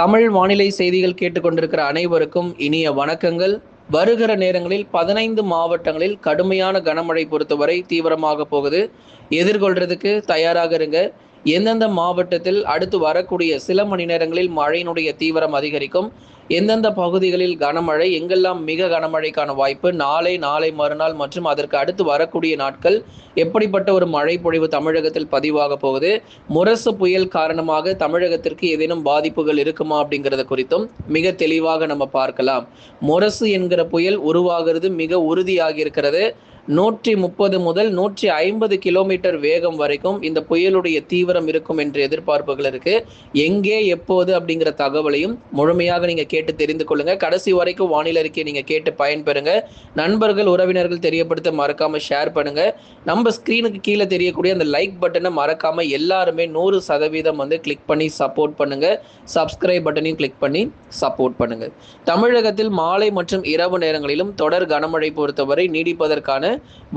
தமிழ் வானிலை செய்திகள் கேட்டுக்கொண்டிருக்கிற அனைவருக்கும் இனிய வணக்கங்கள். வருகிற நேரங்களில் 15 மாவட்டங்களில் கடுமையான கனமழை பொறுத்தவரை தீவிரமாக போகுது. எதிர்கொள்றதுக்கு தயாராக இருங்க. எந்தெந்த மாவட்டத்தில் அடுத்து வரக்கூடிய சில மணி நேரங்களில் மழையினுடைய தீவிரம் அதிகரிக்கும், எந்தெந்த பகுதிகளில் கனமழை, எங்கெல்லாம் மிக கனமழைக்கான வாய்ப்பு, நாளை மறுநாள் மற்றும் அதற்கு அடுத்து வரக்கூடிய நாட்கள் எப்படிப்பட்ட ஒரு மழை பொழிவு தமிழகத்தில் பதிவாக போகுது, முரசு புயல் காரணமாக தமிழகத்திற்கு ஏதேனும் பாதிப்புகள் இருக்குமா அப்படிங்கிறத குறித்தும் மிக தெளிவாக நம்ம பார்க்கலாம். முரசு என்கிற புயல் உருவாகிறது மிக உறுதியாகி இருக்கிறது. 130 முதல் 150 கிலோமீட்டர் வேகம் வரைக்கும் இந்த புயலுடைய தீவிரம் இருக்கும் என்ற எதிர்பார்ப்புகள் இருக்கு. எங்கே எப்போது அப்படிங்கிற தகவலையும் முழுமையாக நீங்க கேட்டு தெரிந்து கொள்ளுங்க. கடைசி வரைக்கும் வானிலை அறிக்கையை நீங்க கேட்டு பயன்பெறுங்க. நண்பர்கள் உறவினர்கள் தெரியப்படுத்த மறக்காம ஷேர் பண்ணுங்க. நம்ம ஸ்கிரீனுக்கு கீழே தெரியக்கூடிய அந்த லைக் பட்டனை மறக்காம எல்லாருமே 100% கிளிக் பண்ணி சப்போர்ட் பண்ணுங்க. சப்ஸ்கிரைப் பட்டனையும் கிளிக் பண்ணி சப்போர்ட் பண்ணுங்க. தமிழகத்தில் மாலை மற்றும் இரவு நேரங்களிலும் தொடர் கனமழை பொறுத்தவரை நீடிப்பதற்கான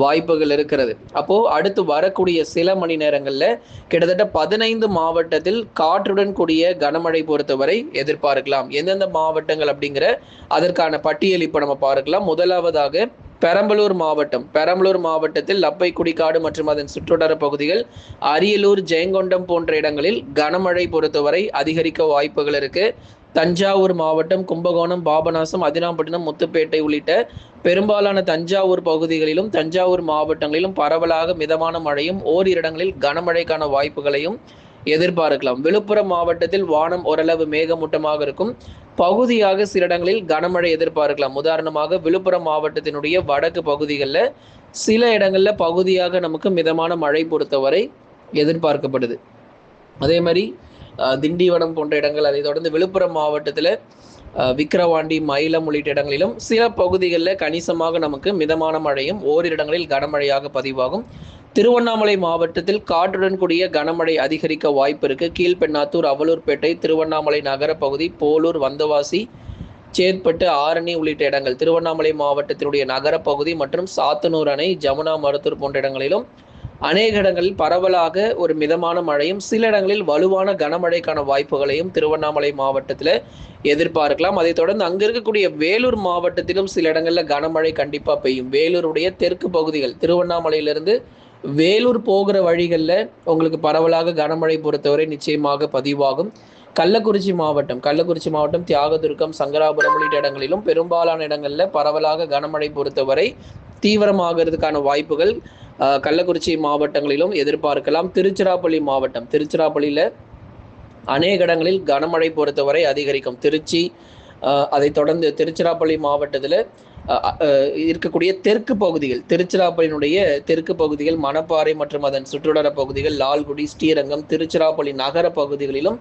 வாய்ப்புகள் இருக்கிறது. அப்போ அடுத்து வரக்கூடிய சில மணி நேரங்கள்ல கிட்டத்தட்ட 15 மாவட்டத்தில் காற்றுடன் கூடிய கனமழை பொறுத்தவரை எதிர்பார்க்கலாம். எந்தெந்த மாவட்டங்கள் அப்படிங்கிற அதற்கான பட்டியல் இப்ப நம்ம பார்க்கலாம். முதலாவதாக பெரம்பலூர் மாவட்டத்தில் லப்பை குடிக்காடு மற்றும் அதன் சுற்றுவட்டார பகுதிகள், அரியலூர், ஜெயங்கொண்டம் போன்ற இடங்களில் கனமழை பொறுத்தவரை அதிகரிக்க வாய்ப்புகள் இருக்கு. தஞ்சாவூர் மாவட்டம் கும்பகோணம், பாபநாசம், அதினாம்பட்டினம், முத்துப்பேட்டை உள்ளிட்ட பெரும்பாலான தஞ்சாவூர் பகுதிகளிலும் தஞ்சாவூர் மாவட்டங்களிலும் பரவலாக மிதமான மழையும் ஓரிரு இடங்களில் கனமழைக்கான வாய்ப்புகளையும் எதிர்பார்க்கலாம். விழுப்புரம் மாவட்டத்தில் வானம் ஓரளவு மேகமூட்டமாக இருக்கும். பகுதியாக சில இடங்களில் கனமழை எதிர்பார்க்கலாம். உதாரணமாக விழுப்புரம் மாவட்டத்தினுடைய வடக்கு பகுதிகளில் சில இடங்களில் பகுதியாக நமக்கு மிதமான மழை பொறுத்தவரை எதிர்பார்க்கப்படுது. அதே மாதிரி திண்டிவனம் போன்ற இடங்கள், அதை தொடர்ந்து விழுப்புரம் மாவட்டத்தில் விக்கிரவாண்டி, மயிலம் உள்ளிட்ட இடங்களிலும் சில பகுதிகளில் கணிசமாக நமக்கு மிதமான மழையும் ஓரிரு இடங்களில் கனமழையாக பதிவாகும். திருவண்ணாமலை மாவட்டத்தில் காற்றுடன் கூடிய கனமழை அதிகரிக்க வாய்ப்பு இருக்கு. கீழ்பெண்ணாத்தூர், அவலூர்பேட்டை, திருவண்ணாமலை நகர பகுதி, போலூர், வந்தவாசி, சேத்பட்டு, ஆரணி உள்ளிட்ட இடங்கள், திருவண்ணாமலை மாவட்டத்தினுடைய நகர பகுதி மற்றும் சாத்தனூர் அணை, ஜமுனா, மருத்தூர் போன்ற இடங்களிலும் அநேக இடங்களில் பரவலாக ஒரு மிதமான மழையும் சில இடங்களில் வலுவான கனமழைக்கான வாய்ப்புகளையும் திருவண்ணாமலை மாவட்டத்தில் எதிர்பார்க்கலாம். அதை தொடர்ந்து அங்க இருக்கக்கூடிய வேலூர் மாவட்டத்திலும் சில இடங்களில் கனமழை கண்டிப்பாக பெய்யும். வேலூருடைய தெற்கு பகுதிகள், திருவண்ணாமலையிலிருந்து வேலூர் போகிற வழிகளில் உங்களுக்கு பரவலாக கனமழை பொறுத்தவரை நிச்சயமாக பதிவாகும். கள்ளக்குறிச்சி மாவட்டம் தியாகதுர்கம், சங்கராபுரம் உள்ளிட்ட இடங்களிலும் பெரும்பாலான இடங்களில் பரவலாக கனமழை பொறுத்தவரை தீவிரமாகிறதுக்கான வாய்ப்புகள் கள்ளக்குறிச்சி மாவட்டங்களிலும் எதிர்பார்க்கலாம். திருச்சிராப்பள்ளியில் அநேக இடங்களில் கனமழை பொறுத்தவரை அதிகரிக்கும். அதை தொடர்ந்து திருச்சிராப்பள்ளி மாவட்டத்தில் இருக்கக்கூடிய தெற்கு பகுதிகள், திருச்சிராப்பள்ளியினுடைய தெற்கு பகுதிகள், மணப்பாறை மற்றும் அதன் சுற்றுவட்டார பகுதிகள், லால்குடி, ஸ்ரீரங்கம், திருச்சிராப்பள்ளி நகர பகுதிகளிலும்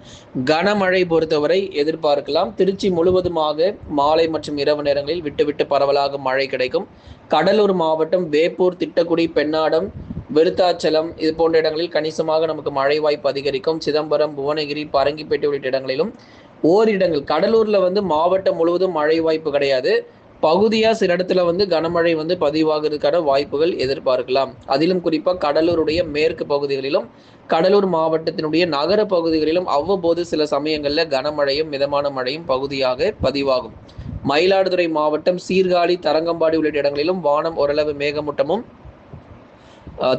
கனமழை பொறுத்தவரை எதிர்பார்க்கலாம். திருச்சி முழுவதுமாக மாலை மற்றும் இரவு நேரங்களில் விட்டு பரவலாக மழை கிடைக்கும். கடலூர் மாவட்டம் வேப்பூர், திட்டக்குடி, பெண்ணாடம், விருத்தாச்சலம் இது போன்ற இடங்களில் கணிசமாக நமக்கு மழை வாய்ப்பு அதிகரிக்கும். சிதம்பரம், புவனகிரி, பரங்கிப்பேட்டை உள்ளிட்ட இடங்களிலும் ஓரிடங்கள், கடலூர்ல மாவட்டம் முழுவதும் மழை வாய்ப்பு கிடையாது. பகுதியா சில இடத்துல கனமழை பதிவாகிறதுக்கான வாய்ப்புகள் எதிர்பார்க்கலாம். அதிலும் குறிப்பா கடலூருடைய மேற்கு பகுதிகளிலும் கடலூர் மாவட்டத்தினுடைய நகர பகுதிகளிலும் அவ்வப்போது சில சமயங்கள்ல கனமழையும் மிதமான மழையும் பகுதியாக பதிவாகும். மயிலாடுதுறை மாவட்டம் சீர்காழி, தரங்கம்பாடி உள்ளிட்ட இடங்களிலும் வானம் ஓரளவு மேகமூட்டமும்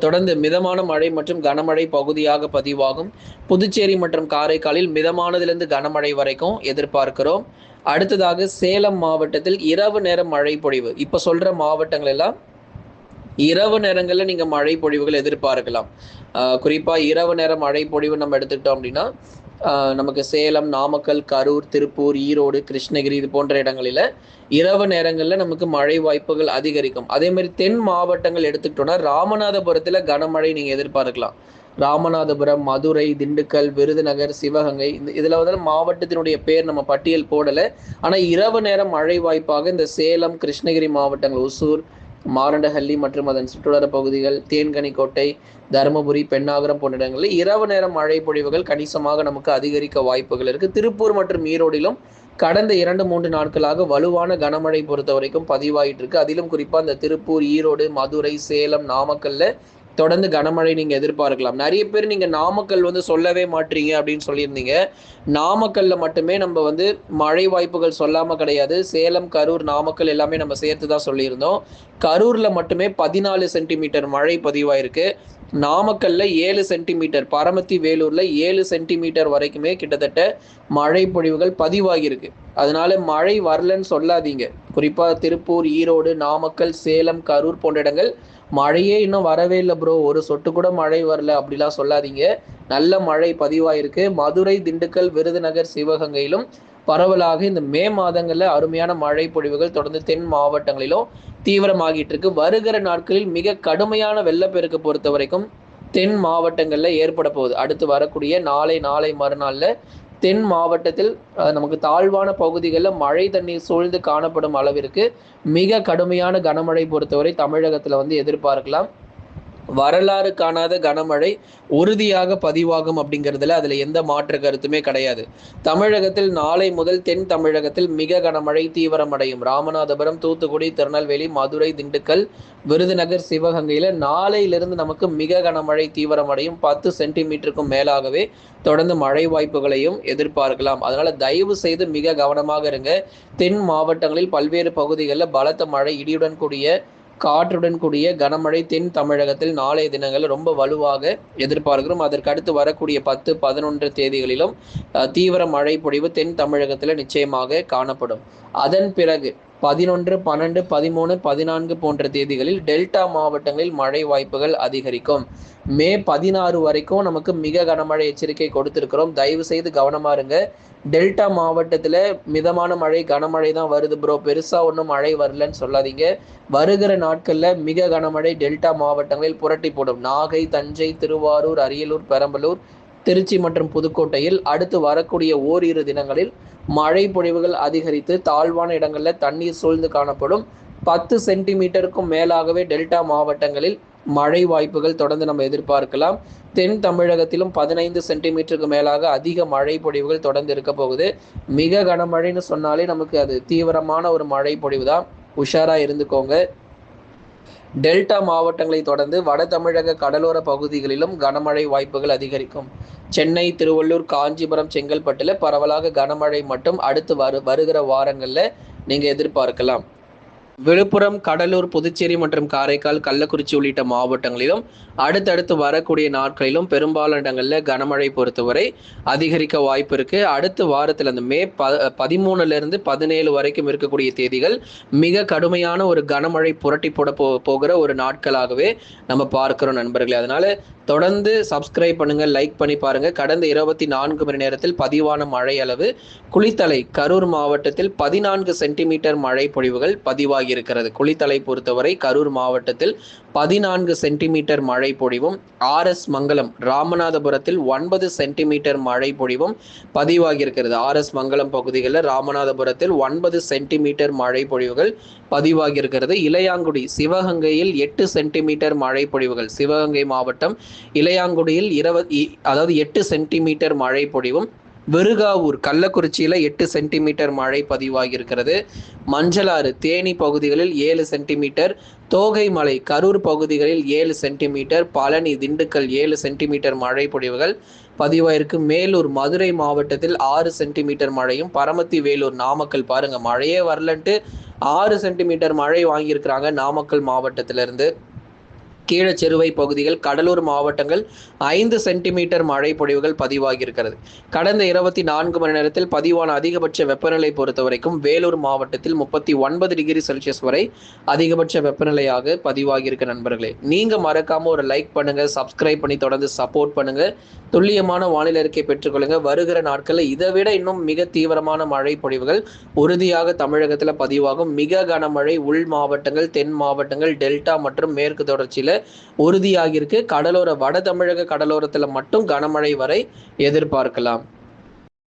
தொடர்ந்து மிதமான மழை மற்றும் கனமழை பகுதியாக பதிவாகும். புதுச்சேரி மற்றும் காரைக்காலில் மிதமானதிலிருந்து கனமழை வரைக்கும் எதிர்பார்க்கிறோம். அடுத்ததாக சேலம் மாவட்டத்தில் இரவு நேர மழை பொழிவு. இப்ப சொல்ற மாவட்டங்கள் எல்லாம் இரவு நேரங்கள்ல நீங்க மழை பொழிவுகள் எதிர்பார்க்கலாம். குறிப்பா இரவு நேர மழை பொழிவு நம்ம எடுத்துக்கிட்டோம் அப்படின்னா நமக்கு சேலம், நாமக்கல், கரூர், திருப்பூர், ஈரோடு, கிருஷ்ணகிரி இது போன்ற இடங்களில இரவு நேரங்கள்ல நமக்கு மழை வாய்ப்புகள் அதிகரிக்கும். அதே மாதிரி தென் மாவட்டங்கள் எடுத்துக்கிட்டோம்னா ராமநாதபுரத்துல கனமழை நீங்க எதிர்பார்க்கலாம். ராமநாதபுரம், மதுரை, திண்டுக்கல், விருதுநகர், சிவகங்கை இதுல மாவட்டத்தினுடைய பேர் நம்ம பட்டியல் போடல. ஆனா இரவு நேரம் மழை வாய்ப்பாக இந்த சேலம், கிருஷ்ணகிரி மாவட்டங்கள், ஒசூர், மாரண்டஹள்ளி மற்றும் அதன் சுற்றுவட்டார பகுதிகள், தேன்கனிக்கோட்டை, தருமபுரி, பெண்ணாகரம் போன்ற இடங்களில் இரவு நேரம் மழை பொழிவுகள் கணிசமாக நமக்கு அதிகரிக்க வாய்ப்புகள் இருக்கு. திருப்பூர் மற்றும் ஈரோடிலும் கடந்த 2-3 நாட்களாக வலுவான கனமழை பொறுத்த வரைக்கும் பதிவாயிட்டு இருக்கு. அதிலும் குறிப்பா இந்த திருப்பூர், ஈரோடு, மதுரை, சேலம், நாமக்கல்ல தொடர்ந்து கனமழை நீங்க எதிர்பார்க்கலாம். நிறைய பேர் நீங்க நாமக்கல் வந்து சொல்லவே மாட்றீங்க அப்படின்னு சொல்லியிருந்தீங்க. நாமக்கல்ல மட்டுமே நம்ம வந்து மழை வாய்ப்புகள் சொல்லாம கிடையாது. சேலம், கரூர், நாமக்கல் எல்லாமே நம்ம சேர்த்து தான் சொல்லியிருந்தோம். கரூர்ல மட்டுமே 14 சென்டிமீட்டர் மழை பதிவாயிருக்கு. நாமக்கல்ல 7 சென்டிமீட்டர், பரமத்தி, வேலூர்ல 7 சென்டிமீட்டர் வரைக்குமே கிட்டத்தட்ட மழை பொழிவுகள் பதிவாகியிருக்கு. அதனால மழை வரலன்னு சொல்லாதீங்க. குறிப்பா திருப்பூர், ஈரோடு, நாமக்கல், சேலம், கரூர் போன்ற இடங்கள் மழையே இன்னும் வரவே இல்லை ப்ரோ, ஒரு சொட்டு கூட மழை வரல அப்படிலாம் சொல்லாதீங்க. நல்ல மழை பதிவாயிருக்கு. மதுரை, திண்டுக்கல், விருதுநகர், சிவகங்கையிலும் பரவலாக இந்த மே மாதங்கள்ல அருமையான மழை பொழிவுகள் தொடர்ந்து தென் மாவட்டங்களிலும் தீவிரமாகிட்டு இருக்கு. வருகிற நாட்களில் மிக கடுமையான வெள்ளப்பெருக்கு பொறுத்த வரைக்கும் தென் மாவட்டங்கள்ல ஏற்பட போகுது. அடுத்து வரக்கூடிய நாளை மறுநாள்ல தென் மாவட்டத்தில் நமக்கு தாழ்வான பகுதிகளில் மழை தண்ணீர் சூழ்ந்து காணப்படும் அளவிற்கு மிக கடுமையான கனமழை பொறுத்தவரை தமிழகத்துல வந்து எதிர்பார்க்கலாம். வரலாறு காணாத கனமழை உறுதியாக பதிவாகும் அப்படிங்கிறதுல அதுல எந்த மாற்று கருத்துமே கிடையாது. தமிழகத்தில் நாளை முதல் தென் தமிழகத்தில் மிக கனமழை தீவிரமடையும். ராமநாதபுரம், தூத்துக்குடி, திருநெல்வேலி, மதுரை, திண்டுக்கல், விருதுநகர், சிவகங்கையில நாளையிலிருந்து நமக்கு மிக கனமழை தீவிரமடையும். 10 சென்டிமீட்டருக்கும் மேலாகவே தொடர்ந்து மழை வாய்ப்புகளையும் எதிர்பார்க்கலாம். அதனால தயவு செய்து மிக கவனமாக இருங்க. தென் மாவட்டங்களில் பல்வேறு பகுதிகளில் பலத்த மழை, இடியுடன் கூடிய காற்றுடன் கூடிய கனமழை தென் தமிழகத்தில் நாளைய தினங்கள் ரொம்ப வலுவாக எதிர்பார்க்கிறோம். அதற்கு அடுத்து வரக்கூடிய 10, 11 தேதிகளிலும் தீவிர மழை பொழிவு தென் தமிழகத்தில் நிச்சயமாக காணப்படும். அதன் பிறகு 11, 12, 13, 14 போன்ற தேதிகளில் டெல்டா மாவட்டங்களில் மழை வாய்ப்புகள் அதிகரிக்கும். மே 16 வரைக்கும் நமக்கு மிக கனமழை எச்சரிக்கை கொடுத்திருக்கிறோம். தயவு செய்து கவனமா இருங்க. டெல்டா மாவட்டத்துல மிதமான மழை, கனமழை தான் வருது ப்ரோ, பெருசா ஒன்றும் மழை வரலன்னு சொல்லாதீங்க. வருகிற நாட்கள்ல மிக கனமழை டெல்டா மாவட்டங்களில் புரட்டி போடும். நாகை, தஞ்சை, திருவாரூர், அரியலூர், பெரம்பலூர், திருச்சி மற்றும் புதுக்கோட்டையில் அடுத்து வரக்கூடிய ஓரிரு தினங்களில் மழை பொழிவுகள் அதிகரித்து தாழ்வான இடங்கள்ல தண்ணீர் சூழ்ந்து காணப்படும். 10 சென்டிமீட்டருக்கும் மேலாகவே டெல்டா மாவட்டங்களில் மழை வாய்ப்புகள் தொடர்ந்து நம்ம எதிர்பார்க்கலாம். தென் தமிழகத்திலும் 15 சென்டிமீட்டருக்கு மேலாக அதிக மழை பொழிவுகள் தொடர்ந்து இருக்க போகுது. மிக கனமழைன்னு சொன்னாலே நமக்கு அது தீவிரமான ஒரு மழை பொழிவு தான். உஷாரா இருந்துக்கோங்க. டெல்டா மாவட்டங்களை தொடர்ந்து வட தமிழக கடலோர பகுதிகளிலும் கனமழை வாய்ப்புகள் அதிகரிக்கும். சென்னை, திருவள்ளூர், காஞ்சிபுரம், செங்கல்பட்டுல பரவலாக கனமழை மட்டும் அடுத்து வருகிற வாரங்கள்ல நீங்க எதிர்பார்க்கலாம். விழுப்புரம், கடலூர், புதுச்சேரி மற்றும் காரைக்கால், கள்ளக்குறிச்சி உள்ளிட்ட மாவட்டங்களிலும் அடுத்தடுத்து வரக்கூடிய நாட்களிலும் பெரும்பாலான இடங்கள்ல கனமழை பொறுத்தவரை அதிகரிக்க வாய்ப்பு இருக்கு. அடுத்த வாரத்தில் அந்த மே 13 இருந்து 17 வரைக்கும் இருக்கக்கூடிய தேதிகள் மிக கடுமையான ஒரு கனமழை புரட்டி போட போகிற ஒரு நாட்களாகவே நம்ம பார்க்கிறோம் நண்பர்களே. அதனால தொடர்ந்து சப்ஸ்கிரைப் பண்ணுங்க, லைக் பண்ணி பாருங்க. கடந்த 24 மணி நேரத்தில் பதிவான மழை அளவு குளித்தலை, கரூர் மாவட்டத்தில் 14 சென்டிமீட்டர் மழை பொழிவுகள் பதிவாகி இருக்கிறது. குளித்தலை பொறுத்தவரை கரூர் மாவட்டத்தில் 14 சென்டிமீட்டர் மழை பொழிவும், RS மங்கலம் ராமநாதபுரத்தில் 9 சென்டிமீட்டர் மழை பொழிவும் பதிவாகி இருக்கிறது. RS மங்கலம் பகுதிகளில் ராமநாதபுரத்தில் 9 சென்டிமீட்டர் மழை பொழிவுகள் பதிவாகி இருக்கிறது. இளையாங்குடி, சிவகங்கையில் 8 சென்டிமீட்டர் மழை பொழிவுகள். சிவகங்கை மாவட்டம் இளையாங்குடியில் 8 சென்டிமீட்டர் மழை பொழிவும், விருகாவூர், கள்ளக்குறிச்சியில 8 சென்டிமீட்டர் மழை பதிவாகி இருக்கிறது. மஞ்சளாறு, தேனி பகுதிகளில் 7 சென்டிமீட்டர், தோகைமலை, கரூர் பகுதிகளில் 7 சென்டிமீட்டர், பழனி, திண்டுக்கல் 7 சென்டிமீட்டர் மழை பொழிவுகள் பதிவாயிருக்கு. மேலூர், மதுரை மாவட்டத்தில் 6 சென்டிமீட்டர் மழையும், பரமத்தி, வேலூர், நாமக்கல் பாருங்க மழையே வரலன்ட்டு 6 சென்டிமீட்டர் மழை வாங்கியிருக்கிறாங்க நாமக்கல் மாவட்டத்திலிருந்து. கீழச்செருவை பகுதிகள், கடலூர் மாவட்டங்கள் 5 சென்டிமீட்டர் மழை பொழிவுகள் பதிவாகி இருக்கிறது. கடந்த 24 மணி நேரத்தில் பதிவான அதிகபட்ச வெப்பநிலை பொறுத்த வரைக்கும் வேலூர் மாவட்டத்தில் 39 டிகிரி செல்சியஸ் வரை அதிகபட்ச வெப்பநிலையாக பதிவாகி இருக்க நண்பர்களே. நீங்க மறக்காம ஒரு லைக் பண்ணுங்க, சப்ஸ்கிரைப் பண்ணி தொடர்ந்து சப்போர்ட் பண்ணுங்க. துல்லியமான வானிலை அறிக்கை பெற்றுக்கொள்ளுங்க. வருகிற நாட்களில் இதை விட இன்னும் மிக தீவிரமான மழை பொழிவுகள் உறுதியாக தமிழகத்தில் பதிவாகும். மிக கனமழை உள் மாவட்டங்கள், தென் மாவட்டங்கள், டெல்டா மற்றும் மேற்கு தொடர்ச்சியில உறுதியாகியிருக்கு. கடலோர வட தமிழக கடலோரத்துல மட்டும் கனமழை வரை எதிர்பார்க்கலாம்.